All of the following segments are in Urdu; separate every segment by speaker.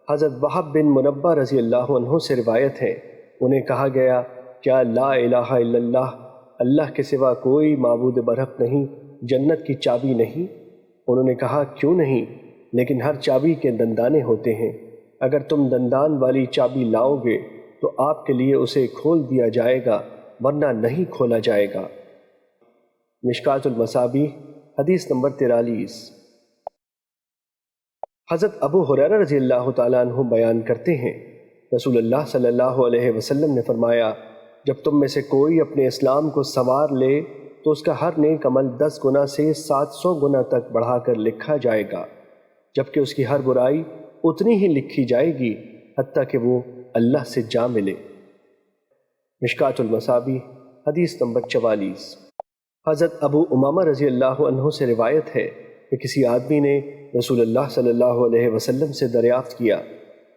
Speaker 1: حضرت وہب بن منبہ رضی اللہ عنہ سے روایت ہے، انہیں کہا گیا کیا لا الہ الا اللہ، اللہ کے سوا کوئی معبود برحق نہیں، جنت کی چابی نہیں؟ انہوں نے کہا کیوں نہیں، لیکن ہر چابی کے دندانے ہوتے ہیں، اگر تم دندان والی چابی لاؤ گے تو آپ کے لیے اسے کھول دیا جائے گا ورنہ نہیں کھولا جائے گا۔ مشکوٰۃ المصابیح حدیث نمبر 43۔ حضرت ابو ہریرہ رضی اللہ تعالیٰ عنہ بیان کرتے ہیں، رسول اللہ صلی اللہ علیہ وسلم نے فرمایا، جب تم میں سے کوئی اپنے اسلام کو سنوار لے تو اس کا ہر نیک عمل 10 گنا سے 700 گنا تک بڑھا کر لکھا جائے گا، جبکہ اس کی ہر برائی اتنی ہی لکھی جائے گی حتیٰ کہ وہ اللہ سے جا ملے۔ مشکوٰۃ المصابیح حدیث نمبر 44۔ حضرت ابو امامہ رضی اللہ عنہ سے روایت ہے کہ کسی آدمی نے رسول اللہ صلی اللہ علیہ وسلم سے دریافت کیا،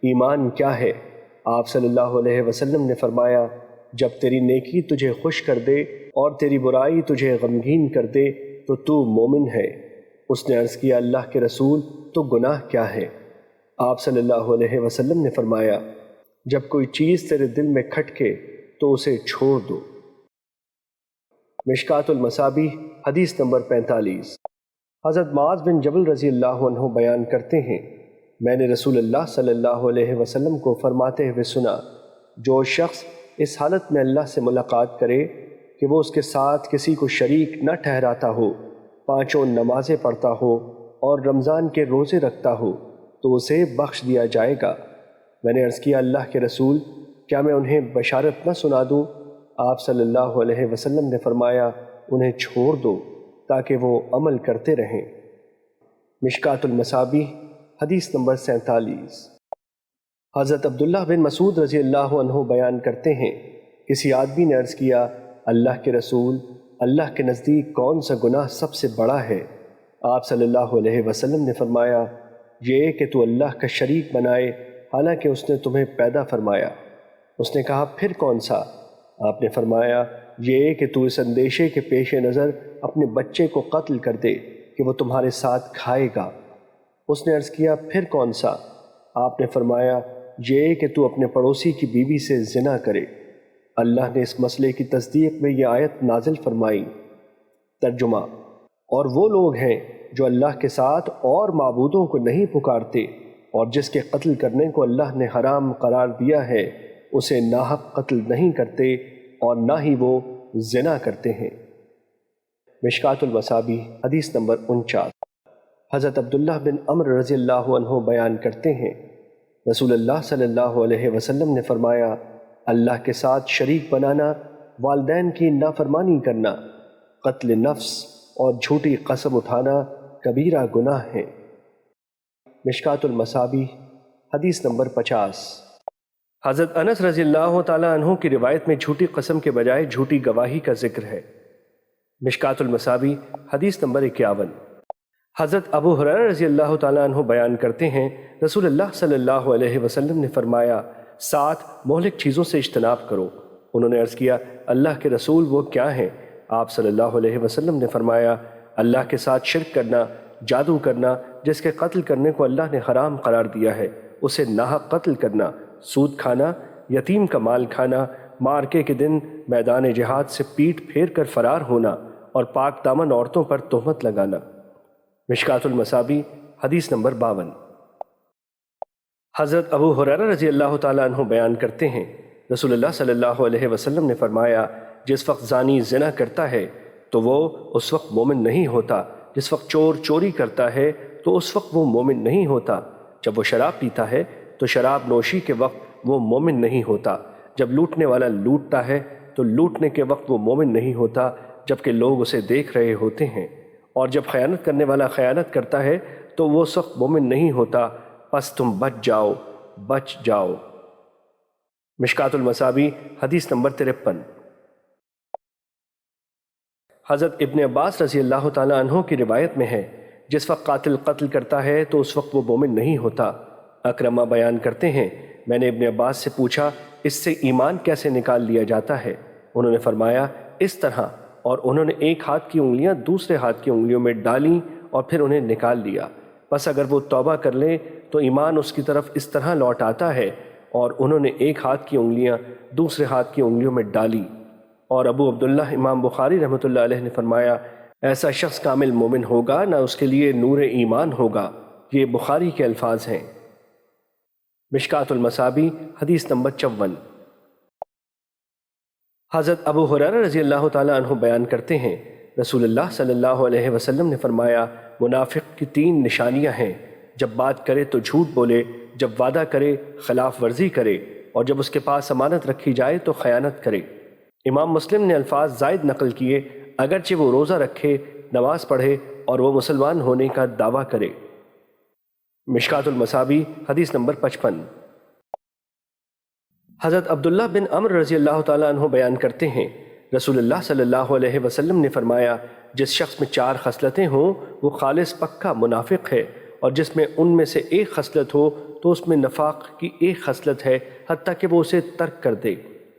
Speaker 1: ایمان کیا ہے؟ آپ صلی اللہ علیہ وسلم نے فرمایا، جب تیری نیکی تجھے خوش کر دے اور تیری برائی تجھے غمگین کر دے تو مومن ہے۔ اس نے عرض کیا، اللہ کے رسول تو گناہ کیا ہے؟ آپ صلی اللہ علیہ وسلم نے فرمایا، جب کوئی چیز تیرے دل میں کھٹکے تو اسے چھوڑ دو۔ مشکوٰۃ المصابیح حدیث نمبر 45۔ حضرت معاذ بن جبل رضی اللہ عنہ بیان کرتے ہیں، میں نے رسول اللہ صلی اللہ علیہ وسلم کو فرماتے ہوئے سنا، جو شخص اس حالت میں اللہ سے ملاقات کرے کہ وہ اس کے ساتھ کسی کو شریک نہ ٹھہراتا ہو، 5 نمازیں پڑھتا ہو اور رمضان کے روزے رکھتا ہو تو اسے بخش دیا جائے گا۔ میں نے عرض کیا، اللہ کے رسول کیا میں انہیں بشارت نہ سنا دوں؟ آپ صلی اللہ علیہ وسلم نے فرمایا، انہیں چھوڑ دو تاکہ وہ عمل کرتے رہیں۔ مشکوٰۃ المصابیح حدیث نمبر 47۔ حضرت عبداللہ بن مسعود رضی اللہ عنہ بیان کرتے ہیں، کسی آدمی نے عرض کیا، اللہ کے رسول، اللہ کے نزدیک کون سا گناہ سب سے بڑا ہے؟ آپ صلی اللہ علیہ وسلم نے فرمایا، یہ کہ تو اللہ کا شریک بنائے حالانکہ اس نے تمہیں پیدا فرمایا۔ اس نے کہا، پھر کون سا؟ آپ نے فرمایا، یہ کہ تو اس اندیشے کے پیش نظر اپنے بچے کو قتل کر دے کہ وہ تمہارے ساتھ کھائے گا۔ اس نے عرض کیا، پھر کون سا؟ آپ نے فرمایا، یہ کہ تو اپنے پڑوسی کی بیوی سے زنا کرے۔ اللہ نے اس مسئلے کی تصدیق میں یہ آیت نازل فرمائی۔ ترجمہ، اور وہ لوگ ہیں جو اللہ کے ساتھ اور معبودوں کو نہیں پکارتے اور جس کے قتل کرنے کو اللہ نے حرام قرار دیا ہے اسے ناحق قتل نہیں کرتے اور نہ ہی وہ زنا کرتے ہیں۔ مشکوٰۃ المصابیح حدیث نمبر 49۔ حضرت عبداللہ بن عمرو رضی اللہ عنہ بیان کرتے ہیں، رسول اللہ صلی اللہ علیہ وسلم نے فرمایا، اللہ کے ساتھ شریک بنانا، والدین کی نافرمانی کرنا، قتل نفس اور جھوٹی قسم اٹھانا کبیرہ گناہ ہیں۔ مشکوٰۃ المصابیح حدیث نمبر 50۔ حضرت انس رضی اللہ تعالیٰ عنہ کی روایت میں جھوٹی قسم کے بجائے جھوٹی گواہی کا ذکر ہے۔ مشکوٰۃ المصابیح حدیث نمبر 51۔ حضرت ابو ہریرہ رضی اللہ تعالیٰ عنہ بیان کرتے ہیں، رسول اللہ صلی اللہ علیہ وسلم نے فرمایا، 7 مہلک چیزوں سے اجتناب کرو۔ انہوں نے عرض کیا، اللہ کے رسول وہ کیا ہیں؟ آپ صلی اللہ علیہ وسلم نے فرمایا، اللہ کے ساتھ شرک کرنا، جادو کرنا، جس کے قتل کرنے کو اللہ نے حرام قرار دیا ہے، اسے ناحق قتل کرنا، سود کھانا، یتیم کا مال کھانا، مارکے کے دن میدان جہاد سے پیٹ پھیر کر فرار ہونا اور پاک دامن عورتوں پر تہمت لگانا۔ مشکوٰۃ المصابیح حدیث نمبر 52۔ حضرت ابو ہریرہ رضی اللہ تعالیٰ عنہ بیان کرتے ہیں، رسول اللہ صلی اللہ علیہ وسلم نے فرمایا، جس وقت زانی زنا کرتا ہے تو وہ اس وقت مومن نہیں ہوتا، جس وقت چور چوری کرتا ہے تو اس وقت وہ مومن نہیں ہوتا، جب وہ شراب پیتا ہے تو شراب نوشی کے وقت وہ مومن نہیں ہوتا، جب لوٹنے والا لوٹتا ہے تو لوٹنے کے وقت وہ مومن نہیں ہوتا جبکہ لوگ اسے دیکھ رہے ہوتے ہیں، اور جب خیانت کرنے والا خیانت کرتا ہے تو وہ اس وقت مومن نہیں ہوتا، پس تم بچ جاؤ۔ مشکوٰۃ المصابیح حدیث نمبر 53۔ حضرت ابن عباس رضی اللہ تعالیٰ عنہ کی روایت میں ہے، جس وقت قاتل قتل کرتا ہے تو اس وقت وہ مومن نہیں ہوتا۔ اکرمہ بیان کرتے ہیں، میں نے ابن عباس سے پوچھا، اس سے ایمان کیسے نکال لیا جاتا ہے؟ انہوں نے فرمایا، اس طرح، اور انہوں نے ایک ہاتھ کی انگلیاں دوسرے ہاتھ کی انگلیوں میں ڈالیں اور پھر انہیں نکال لیا۔ بس اگر وہ توبہ کر لیں تو ایمان اس کی طرف اس طرح لوٹ آتا ہے، اور انہوں نے ایک ہاتھ کی انگلیاں دوسرے ہاتھ کی انگلیوں میں ڈالی۔ اور ابو عبداللہ امام بخاری رحمۃ اللہ علیہ نے فرمایا، ایسا شخص کامل مومن ہوگا نہ اس کے لیے نور ایمان ہوگا۔ یہ بخاری کے الفاظ ہیں۔ مشکات المصابیح حدیث نمبر 54۔ حضرت ابو ہریرہ رضی اللہ تعالیٰ عنہ بیان کرتے ہیں، رسول اللہ صلی اللہ علیہ وسلم نے فرمایا، منافق کی 3 نشانیاں ہیں: جب بات کرے تو جھوٹ بولے، جب وعدہ کرے خلاف ورزی کرے، اور جب اس کے پاس امانت رکھی جائے تو خیانت کرے۔ امام مسلم نے الفاظ زائد نقل کیے، اگرچہ وہ روزہ رکھے، نماز پڑھے اور وہ مسلمان ہونے کا دعویٰ کرے۔ مشکات المصابیح حدیث نمبر 55۔ حضرت عبداللہ بن عمر رضی اللہ تعالیٰ عنہ بیان کرتے ہیں، رسول اللہ صلی اللہ علیہ وسلم نے فرمایا، جس شخص میں 4 خصلتیں ہوں وہ خالص پکا منافق ہے، اور جس میں ان میں سے ایک خصلت ہو تو اس میں نفاق کی ایک خصلت ہے، حتیٰ کہ وہ اسے ترک کر دے۔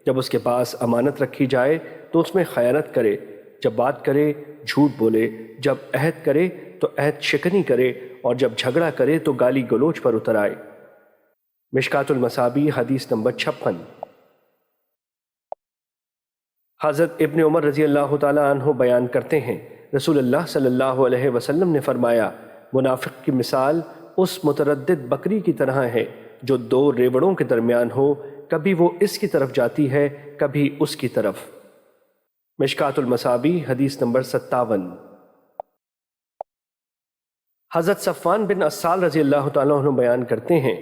Speaker 1: جب اس کے پاس امانت رکھی جائے تو اس میں خیانت کرے، جب بات کرے جھوٹ بولے، جب عہد کرے تو عہد شکنی کرے، اور جب جھگڑا کرے تو گالی گلوچ پر اتر آئے۔ مشکات المصابیح حدیث نمبر 56۔ حضرت ابن عمر رضی اللہ تعالیٰ عنہ بیان کرتے ہیں، رسول اللہ صلی اللہ علیہ وسلم نے فرمایا، منافق کی مثال اس متردد بکری کی طرح ہے جو 2 ریوڑوں کے درمیان ہو، کبھی وہ اس کی طرف جاتی ہے کبھی اس کی طرف۔ مشکات المصابیح حدیث نمبر 57۔ حضرت صفوان بن عسال رضی اللہ تعالیٰ عنہ بیان کرتے ہیں،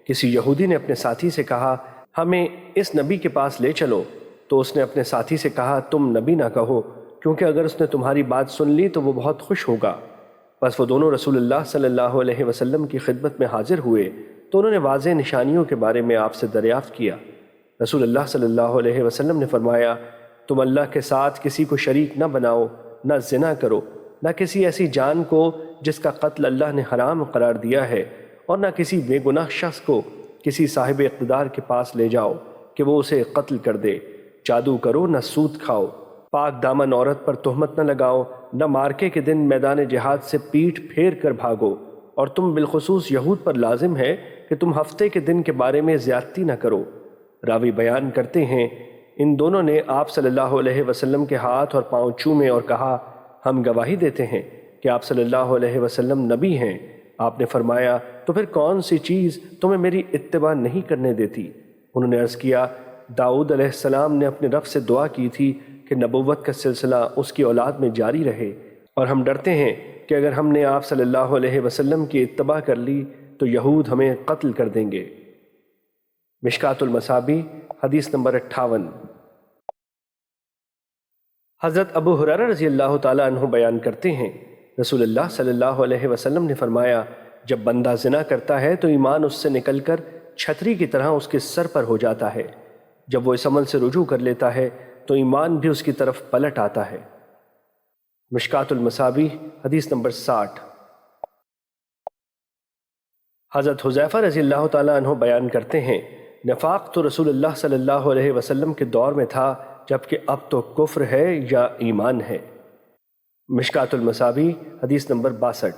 Speaker 1: کسی یہودی نے اپنے ساتھی سے کہا، ہمیں اس نبی کے پاس لے چلو، تو اس نے اپنے ساتھی سے کہا، تم نبی نہ کہو، کیونکہ اگر اس نے تمہاری بات سن لی تو وہ بہت خوش ہوگا۔ پس وہ دونوں رسول اللہ صلی اللہ علیہ وسلم کی خدمت میں حاضر ہوئے تو انہوں نے واضح نشانیوں کے بارے میں آپ سے دریافت کیا۔ رسول اللہ صلی اللہ علیہ وسلم نے فرمایا، تم اللہ کے ساتھ کسی کو شریک نہ بناؤ، نہ زنا کرو، نہ کسی ایسی جان کو جس کا قتل اللہ نے حرام قرار دیا ہے، اور نہ کسی بے گناہ شخص کو کسی صاحب اقتدار کے پاس لے جاؤ کہ وہ اسے قتل کر دے، جادو کرو نہ سود کھاؤ، پاک دامن عورت پر تہمت نہ لگاؤ، نہ مارکے کے دن میدان جہاد سے پیٹھ پھیر کر بھاگو، اور تم بالخصوص یہود پر لازم ہے کہ تم ہفتے کے دن کے بارے میں زیادتی نہ کرو۔ راوی بیان کرتے ہیں، ان دونوں نے آپ صلی اللہ علیہ وسلم کے ہاتھ اور پاؤں چومے اور کہا، ہم گواہی دیتے ہیں کہ آپ صلی اللہ علیہ وسلم نبی ہیں۔ آپ نے فرمایا، تو پھر کون سی چیز تمہیں میری اتباع نہیں کرنے دیتی؟ انہوں نے عرض کیا، داؤد علیہ السلام نے اپنے رب سے دعا کی تھی کہ نبوت کا سلسلہ اس کی اولاد میں جاری رہے، اور ہم ڈرتے ہیں کہ اگر ہم نے آپ صلی اللہ علیہ وسلم کی اتباع کر لی تو یہود ہمیں قتل کر دیں گے۔ مشکات المصابیح حدیث نمبر 58۔ حضرت ابو ہریرہ رضی اللہ تعالیٰ عنہ بیان کرتے ہیں، رسول اللہ صلی اللہ علیہ وسلم نے فرمایا، جب بندہ زنا کرتا ہے تو ایمان اس سے نکل کر چھتری کی طرح اس کے سر پر ہو جاتا ہے، جب وہ اس عمل سے رجوع کر لیتا ہے تو ایمان بھی اس کی طرف پلٹ آتا ہے۔ مشکات المصابیح حدیث نمبر 60۔ حضرت حذیفہ رضی اللہ تعالیٰ عنہ بیان کرتے ہیں، نفاق تو رسول اللہ صلی اللہ علیہ وسلم کے دور میں تھا، جبکہ اب تو کفر ہے یا ایمان ہے۔ مشکات المصابیح حدیث نمبر 62۔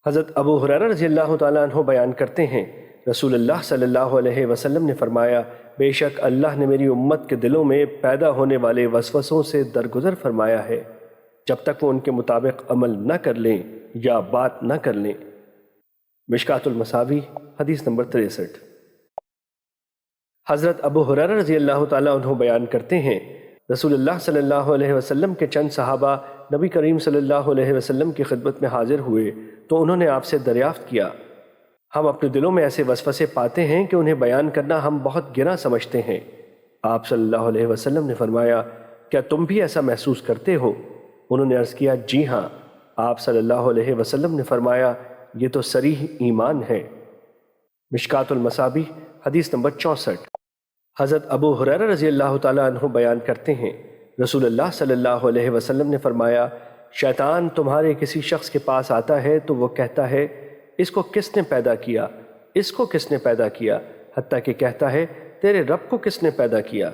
Speaker 1: حضرت ابو ہریرہ رضی اللہ تعالیٰ عنہ بیان کرتے ہیں، رسول اللہ صلی اللہ علیہ وسلم نے فرمایا، بے شک اللہ نے میری امت کے دلوں میں پیدا ہونے والے وسوسوں سے درگزر فرمایا ہے، جب تک وہ ان کے مطابق عمل نہ کر لیں یا بات نہ کر لیں۔ مشکات المصابیح حدیث نمبر 63۔ حضرت ابو ہریرہ رضی اللہ تعالیٰ عنہ بیان کرتے ہیں، رسول اللہ صلی اللہ علیہ وسلم کے چند صحابہ نبی کریم صلی اللہ علیہ وسلم کی خدمت میں حاضر ہوئے تو انہوں نے آپ سے دریافت کیا، ہم اپنے دلوں میں ایسے وسوسے پاتے ہیں کہ انہیں بیان کرنا ہم بہت گراں سمجھتے ہیں۔ آپ صلی اللہ علیہ وسلم نے فرمایا، کیا تم بھی ایسا محسوس کرتے ہو؟ انہوں نے عرض کیا، جی ہاں۔ آپ صلی اللہ علیہ وسلم نے فرمایا، یہ تو صریح ایمان ہے۔ مشکات المصابیح حدیث نمبر 64۔ حضرت ابو ہریرہ رضی اللہ تعالیٰ عنہ بیان کرتے ہیں، رسول اللہ صلی اللہ علیہ وسلم نے فرمایا، شیطان تمہارے کسی شخص کے پاس آتا ہے تو وہ کہتا ہے، اس کو کس نے پیدا کیا؟ اس کو کس نے پیدا کیا؟ حتیٰ کہ کہتا ہے، تیرے رب کو کس نے پیدا کیا؟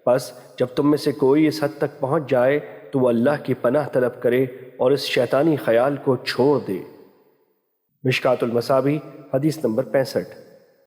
Speaker 1: بس جب تم میں سے کوئی اس حد تک پہنچ جائے تو وہ اللہ کی پناہ طلب کرے اور اس شیطانی خیال کو چھوڑ دے۔ مشکات المصابیح حدیث نمبر 65۔